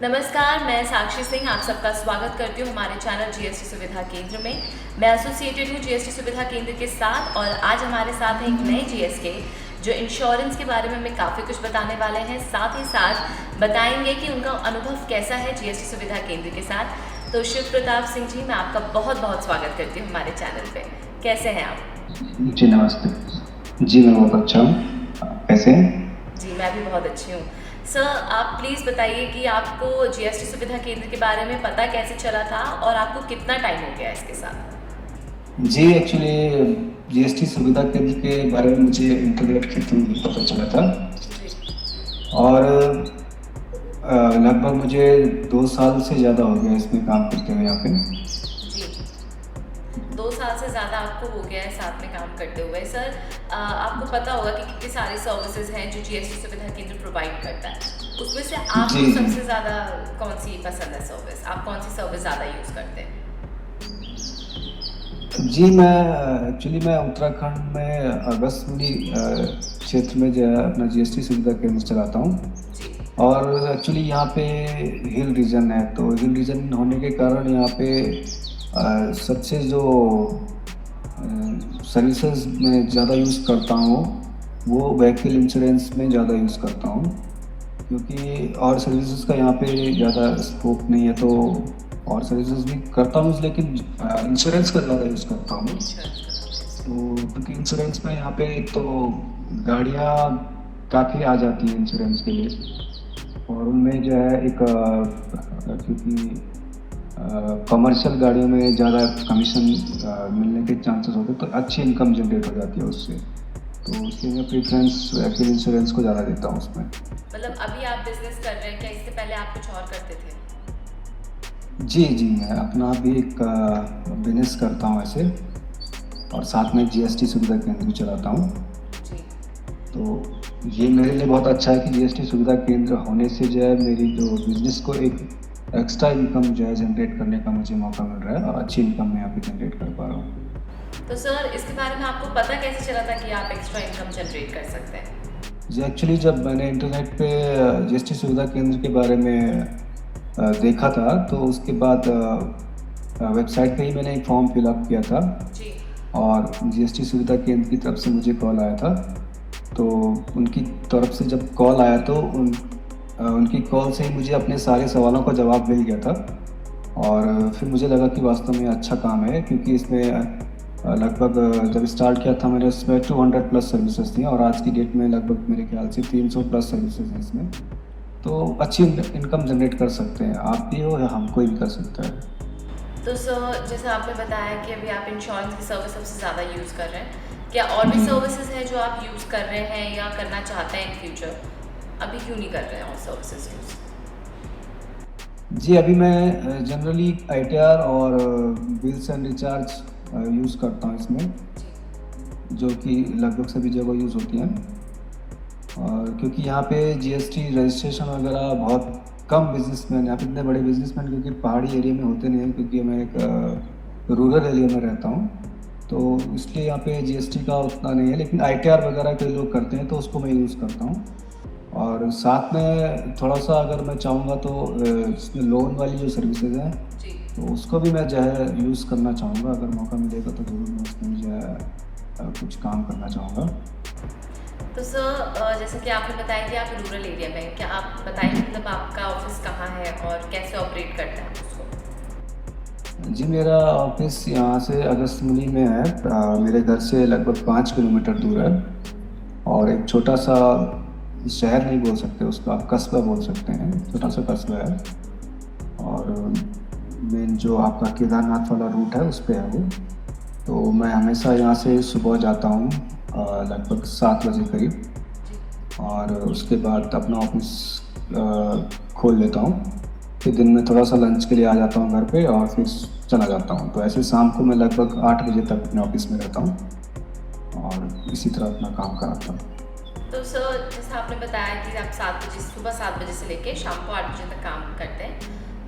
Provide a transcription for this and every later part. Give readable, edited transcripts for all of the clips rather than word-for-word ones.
नमस्कार, मैं साक्षी सिंह आप सबका स्वागत करती हूँ हमारे चैनल जीएसटी सुविधा केंद्र में। मैं एसोसिएटेड हूँ जीएसटी सुविधा केंद्र के साथ और आज हमारे साथ हैं एक नए जीएसके जो इंश्योरेंस के बारे में हमें काफ़ी कुछ बताने वाले हैं। साथ ही साथ बताएंगे कि उनका अनुभव कैसा है जीएसटी सुविधा केंद्र के साथ। तो शिव प्रताप सिंह जी, मैं आपका बहुत बहुत स्वागत करती हूँ हमारे चैनल पे। कैसे हैं आप? जी नमस्ते। जी मैं बहुत अच्छा हूँ। आप कैसे हैं? जी, मैं भी बहुत अच्छी हूँ। सर, आप प्लीज़ बताइए कि आपको जीएसटी सुविधा केंद्र के बारे में पता कैसे चला था और आपको कितना टाइम हो गया इसके साथ? जी एक्चुअली जीएसटी सुविधा केंद्र के बारे में मुझे इंटरनेट के थ्रू पता चला था और लगभग मुझे 2 साल से ज़्यादा हो गया इसमें काम करते हुए यहाँ पे। जी, 2 साल से ज़्यादा आपको हो गया है साथ में काम करते हुए। सर, आपको पता होगा कि कितनी सारी सर्विसेज हैं जो जीएसटी सुविधा केंद्र प्रोवाइड करता है। उसमें से जी आपको जी सबसे ज़्यादा कौन-सी पसंद है सर्विस? आप कौन-सी सर्विस ज़्यादा यूज़ करते हैं? जी मैं उत्तराखंड में अगस्तमुनि क्षेत्र में जो है अपना जीएसटी सुविधा केंद्र चलाता हूँ जी, और एक्चुअली यहाँ पे हिल रीजन है, तो हिल रीजन होने के कारण यहाँ पे सबसे जो सर्विसेज में ज़्यादा यूज़ करता हूँ वो व्हीकल इंश्योरेंस में ज़्यादा यूज़ करता हूँ, क्योंकि और सर्विसेज का यहाँ पे ज़्यादा स्कोप नहीं है। तो और सर्विसेज भी करता हूँ लेकिन इंश्योरेंस का ज़्यादा यूज़ करता हूँ। इंश्योरेंस का ज़्यादा यूज़ तो करते क्योंकि इंश्योरेंस में यहाँ पे एक तो गाड़ियाँ काफ़ी आ जाती हैं इंश्योरेंस के लिए और उनमें जो है एक क्योंकि कमर्शियल गाड़ियों में ज़्यादा कमीशन मिलने के चांसेस होते हैं, तो अच्छी इनकम जनरेट हो जाती है उससे। तो इसलिए मैं प्रेफरेंस व्हीकल इंश्योरेंस को ज़्यादा देता हूँ उसमें। हैं। मतलब अभी आप बिज़नेस कर रहे हैं, क्या इससे पहले आप कुछ और करते थे? जी मैं अपना भी एक बिजनेस करता हूँ ऐसे और साथ में जीएसटी सुविधा केंद्र भी चलाता हूँ। जी। तो ये मेरे लिए बहुत अच्छा है कि जीएसटी सुविधा केंद्र होने से जो है मेरी जो बिज़नेस को एक एक्स्ट्रा इनकम जो है जनरेट करने का मुझे मौका मिल रहा है और अच्छी इनकम मैं यहाँ पे जनरेट कर पा रहा हूँ। तो सर, इसके बारे में आपको पता कैसे चला था कि आप एक्स्ट्रा इनकम जनरेट कर सकते हैं? जी एक्चुअली जब मैंने इंटरनेट पे जीएसटी सुविधा केंद्र के बारे में देखा था, तो उसके बाद वेबसाइट पे ही मैंने एक फॉर्म फिल अप किया था जी। और जीएसटी सुविधा केंद्र की तरफ से मुझे कॉल आया था। तो उनकी तरफ से जब कॉल आया तो उनकी कॉल से ही मुझे अपने सारे सवालों का जवाब मिल गया था और फिर मुझे लगा कि वास्तव में अच्छा काम है, क्योंकि इसमें लगभग जब स्टार्ट किया था मैंने उसमें 200 प्लस सर्विसेज थी और आज की डेट में लगभग मेरे ख्याल से 300 प्लस सर्विसेज हैं इसमें। तो अच्छी इनकम जनरेट कर सकते हैं, आप भी हो या हम कोई भी कर सकता है। तो सर, जैसे आपने बताया कि अभी आप इंश्योरेंस की सर्विस सबसे ज़्यादा यूज़ कर रहे हैं, क्या और भी जी सर्विसेज हैं जो आप यूज़ कर रहे हैं या करना चाहते हैं इन फ्यूचर? अभी क्यों नहीं कर रहे हैं और सर्विसेज यूज़? जी अभी मैं जनरली आईटीआर और बिल्स एंड रिचार्ज यूज़ करता हूँ इसमें, जो कि लगभग सभी जगह यूज़ होती हैं। और क्योंकि यहाँ पे जीएसटी रजिस्ट्रेशन वगैरह बहुत कम बिजनेसमैन, यहाँ पे इतने बड़े बिजनेसमैन क्योंकि पहाड़ी एरिया में होते नहीं हैं, क्योंकि मैं एक रूरल एरिया में रहता हूँ, तो इसलिए यहाँ पे जीएसटी का उतना नहीं है। लेकिन आईटीआर वगैरह के लोग करते हैं तो उसको मैं यूज़ करता हूँ। और साथ में थोड़ा सा अगर मैं चाहूँगा तो इसमें लोन वाली जो सर्विसेज हैं जी। तो उसको भी मैं जो है यूज़ करना चाहूँगा। अगर मौका मिलेगा तो ज़रूर मैं उसमें भी जो है कुछ काम करना चाहूँगा। तो सर, जैसे कि आपने बताया कि आप रूरल एरिया में हैं, क्या आप बताएंगे मतलब आपका ऑफिस कहाँ है और कैसे ऑपरेट करते हैं आप उसको? जी मेरा ऑफिस यहाँ से अगस्तमुनि में है, मेरे घर से लगभग 5 किलोमीटर दूर है और एक छोटा सा शहर नहीं बोल सकते उसको, आप कस्बा बोल सकते हैं, छोटा सा कस्बा है। और मेन जो आपका केदारनाथ वाला रूट है उस पे है वो। तो मैं हमेशा यहाँ से सुबह जाता हूँ लगभग 7 बजे करीब जी। और उसके बाद अपना ऑफिस खोल लेता हूँ। फिर दिन में थोड़ा सा लंच के लिए आ जाता हूँ घर पे और फिर चला जाता हूँ। तो ऐसे शाम को मैं लगभग 8 बजे तक अपने ऑफिस में रहता हूँ और इसी तरह अपना काम कराता हूँ। तो सर, जैसे आपने बताया कि आप 7 बजे, सुबह 7 बजे से लेके शाम को 8 बजे तक काम करते हैं,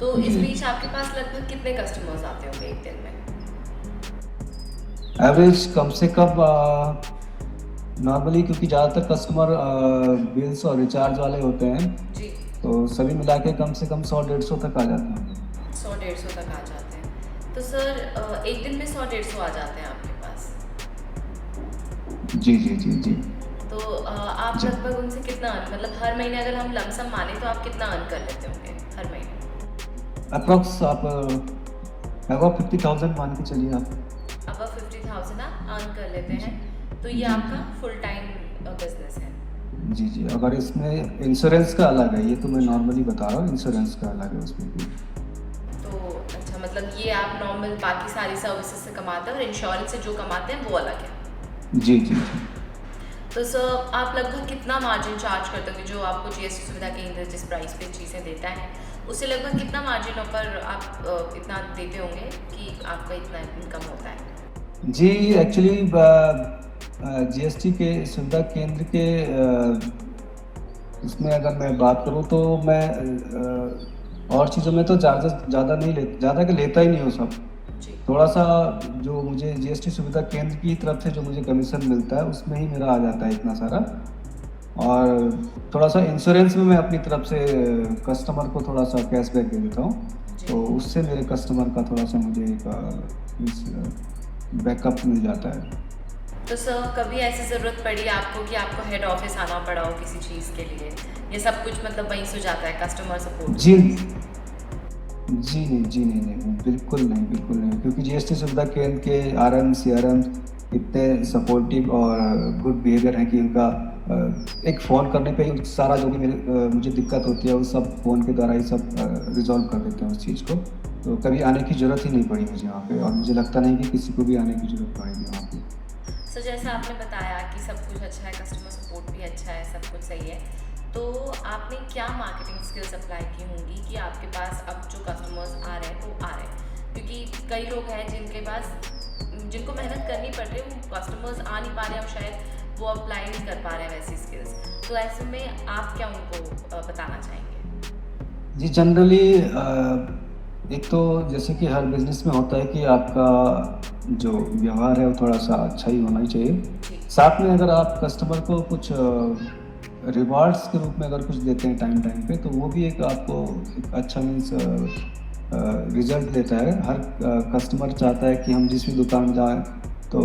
तो इस जी बीच आपके पास लगभग कितने कस्टमर्स आते होंगे एक दिन में? एवरेज कम से कम नॉर्मली, क्योंकि ज़्यादातर कस्टमर बिल्स और रिचार्ज वाले होते हैं, जी। तो सभी मिला के कम से कम 100-150 तक आ जाते हैं। 100-150 तक आ जाते हैं। तो सर एक दिन में 100-150 आ जाते हैं आपके पास। जी जी जी जी तो आप जी। लगभग उनसे कितना मतलब हर महीने अगर हम लमसम माने तो आप कितना अर्न कर लेते होंगे हर महीने? अप्रॉक्स आप अबाउट 50,000 मान के चलिए आप। अब 50,000 आप अर्न कर लेते जी हैं, तो ये जी आपका जी फुल टाइम बिजनेस है। जी जी। अगर इसमें इंश्योरेंस का अलग है, ये तो मैं नॉर्मली बता रहा हूँ, इंश्योरेंस का अलग है उसमें भी। तो अच्छा, मतलब ये आप नॉर्मल बाकी सारी सर्विसेज से कमाते हैं और इंश्योरेंस से जो कमाते हैं वो अलग है। जी जी जी। तो सर आप लगभग कितना मार्जिन चार्ज करते होंगे जो आपको जीएसटी सुविधा केंद्र जिस प्राइस पे चीज़ें देता है उससे लगभग कितना मार्जिन पर आप इतना देते होंगे कि आपका इतना इनकम होता है? जी एक्चुअली जीएसटी के सुविधा केंद्र के इसमें अगर मैं बात करूँ तो मैं और चीज़ों में तो चार्जेस ज़्यादा नहीं ले, ज़्यादा के लेता ही नहीं हूँ सब। जी। थोड़ा सा जो मुझे जीएसटी सुविधा केंद्र की तरफ से जो मुझे कमीशन मिलता है उसमें ही मेरा आ जाता है इतना सारा। और थोड़ा सा इंश्योरेंस में मैं अपनी तरफ से कस्टमर को थोड़ा सा कैशबैक दे देता हूँ, जी। तो उससे मेरे कस्टमर का थोड़ा सा मुझे एक बैकअप मिल जाता है। तो सर कभी ऐसी ज़रूरत पड़ी आपको कि आपको हेड ऑफिस आना पड़ा हो किसी चीज़ के लिए, ये सब कुछ मतलब वहीं से हो जाता है कस्टमर सपोर्ट? जी जी नहीं, बिल्कुल नहीं, बिल्कुल नहीं, क्योंकि जीएसटी सुविधा केंद्र के आरएम, सीआरएम इतने सपोर्टिव और गुड बिहेवियर हैं कि उनका एक फ़ोन करने पे ही सारा जो भी मुझे दिक्कत होती है वो सब फ़ोन के द्वारा ही सब रिज़ॉल्व कर देते हैं उस चीज़ को। तो कभी आने की ज़रूरत ही नहीं पड़ी मुझे वहाँ पे, और मुझे लगता नहीं कि किसी को भी आने की ज़रूरत पड़ेगी वहाँ पे। सर जैसा आपने बताया कि सब कुछ अच्छा है, कस्टमर सपोर्ट भी अच्छा है, सब कुछ सही है, तो आपने क्या मार्केटिंग स्किल्स अप्लाई की होंगी कि आपके पास अब जो कस्टमर्स आ रहे हैं तो आ रहे हैं? क्योंकि कई लोग हैं जिनके पास जिनको मेहनत करनी पड़ रही है, वो कस्टमर्स आ नहीं पा रहे हैं, अब शायद वो अप्लाई नहीं कर पा रहे हैं वैसी स्किल्स, तो ऐसे में आप क्या उनको बताना चाहेंगे? जी जनरली एक तो जैसे कि हर बिज़नेस में होता है कि आपका जो व्यवहार है वो थोड़ा सा अच्छा ही होना ही चाहिए। जी। साथ में अगर आप कस्टमर को कुछ रिवार्ड्स के रूप में अगर कुछ देते हैं टाइम टाइम पे, तो वो भी एक आपको एक अच्छा मीन्स रिजल्ट देता है। हर कस्टमर चाहता है कि हम जिस भी दुकान जाएँ तो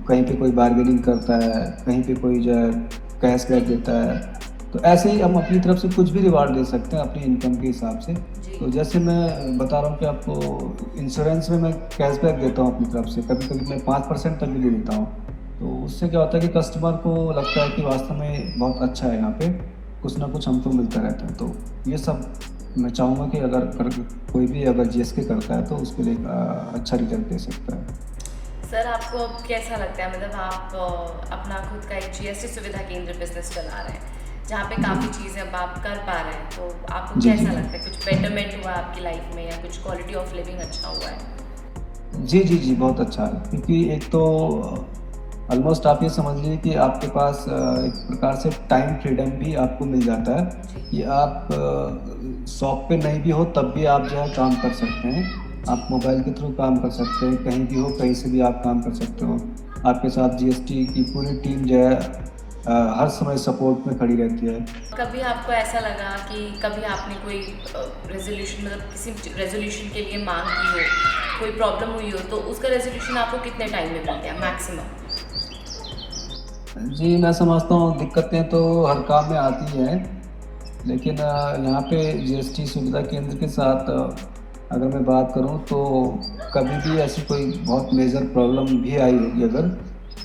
कहीं पे कोई बार्गेनिंग करता है, कहीं पे कोई जो है कैशबैक देता है। तो ऐसे ही हम अपनी तरफ से कुछ भी रिवार्ड दे सकते हैं अपनी इनकम के हिसाब से। जी। तो जैसे मैं बता रहा हूँ कि आपको इंश्योरेंस में मैं कैशबैक देता हूँ अपनी तरफ से, कभी-कभी मैं 5% तक भी दे देता हूँ। तो उससे क्या होता है कि कस्टमर को लगता है कि वास्तव में बहुत अच्छा है, यहाँ पे कुछ ना कुछ हमको मिलता रहता है। तो ये सब मैं चाहूँगा कि अगर कोई भी अगर जीएसके करता है तो उसके लिए अच्छा रिजल्ट दे सकता है। सर आपको अब कैसा लगता है, मतलब आप अपना खुद का एक जीएसटी सुविधा केंद्र बिजनेस चला रहे हैं जहाँ पे काफ़ी चीज़ें अब आप कर पा रहे हैं, तो आपको जी, कैसा जी। लगता है? कुछ बेटरमेंट हुआ आपकी लाइफ में या कुछ क्वालिटी ऑफ लिविंग अच्छा हुआ है? जी, बहुत अच्छा है, क्योंकि एक तो ऑलमोस्ट आप ये समझ लीजिए कि आपके पास एक प्रकार से टाइम फ्रीडम भी आपको मिल जाता है जी। कि आप शॉप पे नहीं भी हो तब भी आप जो है काम कर सकते हैं। आप मोबाइल के थ्रू काम कर सकते हैं, कहीं भी हो, कहीं से भी आप काम कर सकते हो। आपके साथ जीएसटी की पूरी टीम जो है हर समय सपोर्ट में खड़ी रहती है। कभी आपको ऐसा लगा कि कभी आपने कोई रेजोल्यूशन मतलब किसी रेजोल्यूशन के लिए मांग की हो, कोई प्रॉब्लम हुई हो, तो उसका रेजोल्यूशन आपको कितने टाइम में मिल गया मैक्सिमम? जी, मैं समझता हूँ दिक्कतें तो हर काम में आती हैं, लेकिन यहाँ पे जीएसटी सुविधा केंद्र के साथ अगर मैं बात करूँ तो कभी भी ऐसी कोई बहुत मेजर प्रॉब्लम भी आई होगी अगर,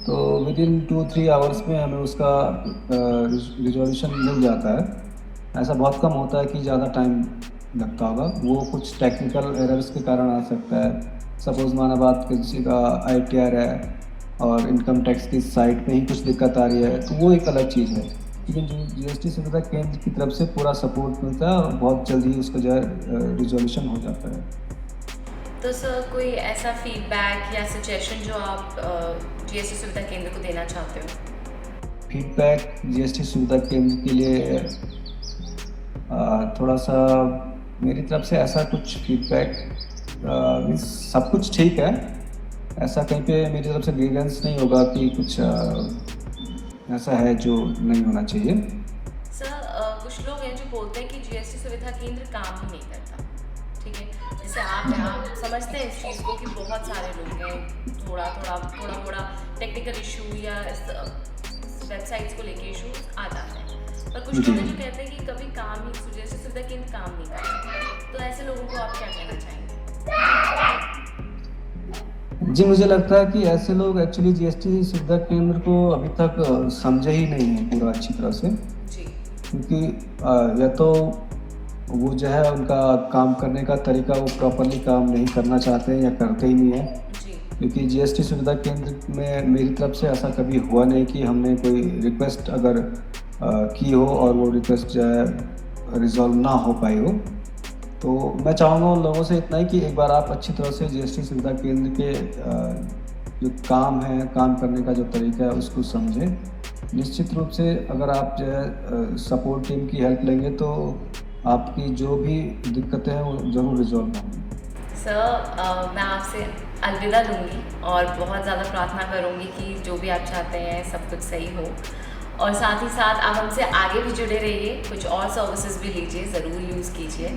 तो विदिन 2-3 आवर्स में हमें उसका रिज़ॉल्यूशन मिल जाता है। ऐसा बहुत कम होता है कि ज़्यादा टाइम लगता होगा, वो कुछ टेक्निकल एरर्स के कारण आ सकता है। सपोज़ माना बात किसी का आईटीआर है और इनकम टैक्स की साइट पे ही कुछ दिक्कत आ रही है, तो वो एक अलग चीज़ है। लेकिन जो जीएसटी सुविधा केंद्र की तरफ से पूरा सपोर्ट मिलता है और बहुत जल्दी उसका जो है रिज़ॉल्यूशन हो जाता है। तो सर कोई ऐसा फीडबैक या सजेशन जो आप जीएसटी सुविधा केंद्र को देना चाहते हो? फीडबैक जीएसटी सुविधा केंद्र के लिए थोड़ा-सा मेरी तरफ से ऐसा कुछ फीडबैक मीन्स सब कुछ ठीक है। ऐसा कहीं पे मेरी तरफ से ग्रीवेंस नहीं होगा कि कुछ ऐसा है जो नहीं होना चाहिए। सर कुछ कुछ लोग हैं जो बोलते हैं कि जीएसटी सुविधा केंद्र काम ही नहीं करता, ठीक है। जैसे आप हैं, आप समझते हैं इस चीज़ को कि बहुत सारे लोग हैं, थोड़ा टेक्निकल इशू या इस वेबसाइट्स को लेके इशू आ जाते हैं, पर कुछ लोग हैं जो कहते हैं कि कभी काम ही जीएसटी सुविधा केंद्र काम नहीं करता। तो ऐसे लोगों को आप क्या कहना चाहेंगे? जी, मुझे लगता है कि ऐसे लोग एक्चुअली जीएसटी सुविधा केंद्र को अभी तक समझे ही नहीं है पूरा अच्छी तरह से, जी, क्योंकि या तो वो जो है उनका काम करने का तरीका वो प्रॉपरली काम नहीं करना चाहते हैं या करते ही नहीं है। जी, क्योंकि जीएसटी सुविधा केंद्र में मेरी तरफ से ऐसा कभी हुआ नहीं कि हमने कोई रिक्वेस्ट अगर की हो और वो रिक्वेस्ट जो है रिज़ॉल्व ना हो पाई हो। तो मैं चाहूँगा उन लोगों से इतना ही कि एक बार आप अच्छी तरह से जीएसटी सुविधा केंद्र के जो काम है, काम करने का जो तरीका है उसको समझें। निश्चित रूप से अगर आप जो है सपोर्ट टीम की हेल्प लेंगे तो आपकी जो भी दिक्कतें हैं वो ज़रूर रिज़ॉल्व होंगी। सर मैं आपसे अलविदा लूँगी और बहुत ज़्यादा प्रार्थना करूँगी कि जो भी आप चाहते हैं सब कुछ सही हो, और साथ ही साथ आप हमसे आगे भी जुड़े रहिए, कुछ और सर्विसेज भी लीजिए, ज़रूर यूज़ कीजिए।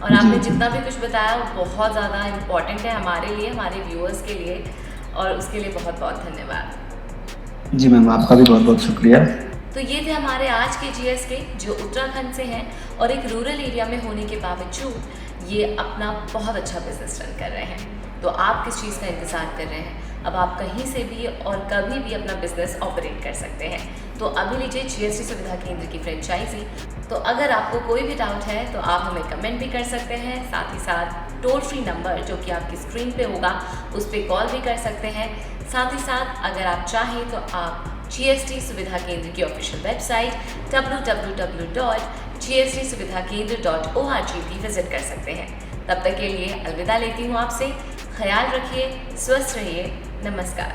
और आपने जितना भी कुछ बताया वो बहुत ज़्यादा इम्पॉर्टेंट है हमारे लिए, हमारे व्यूअर्स के लिए, और उसके लिए बहुत बहुत धन्यवाद। जी मैम, आपका भी बहुत बहुत शुक्रिया। तो ये थे हमारे आज के जीएसके जो उत्तराखंड से हैं और एक रूरल एरिया में होने के बावजूद ये अपना बहुत अच्छा बिजनेस रन कर रहे हैं। तो आप किस चीज़ का इंतज़ार कर रहे हैं? अब आप कहीं से भी और कभी भी अपना बिजनेस ऑपरेट कर सकते हैं। तो अभी लीजिए जीएसटी सुविधा केंद्र की फ्रेंचाइजी। तो अगर आपको कोई भी डाउट है तो आप हमें कमेंट भी कर सकते हैं, साथ ही साथ टोल फ्री नंबर जो कि आपकी स्क्रीन पे होगा उस पर कॉल भी कर सकते हैं। साथ ही साथ अगर आप चाहें तो आप जीएसटी सुविधा केंद्र की ऑफिशियल वेबसाइट www.gstsuvidhakendra.org भी विजिट कर सकते हैं। तब तक के लिए अलविदा लेती हूँ आपसे। ख्याल रखिए, स्वस्थ रहिए, नमस्कार।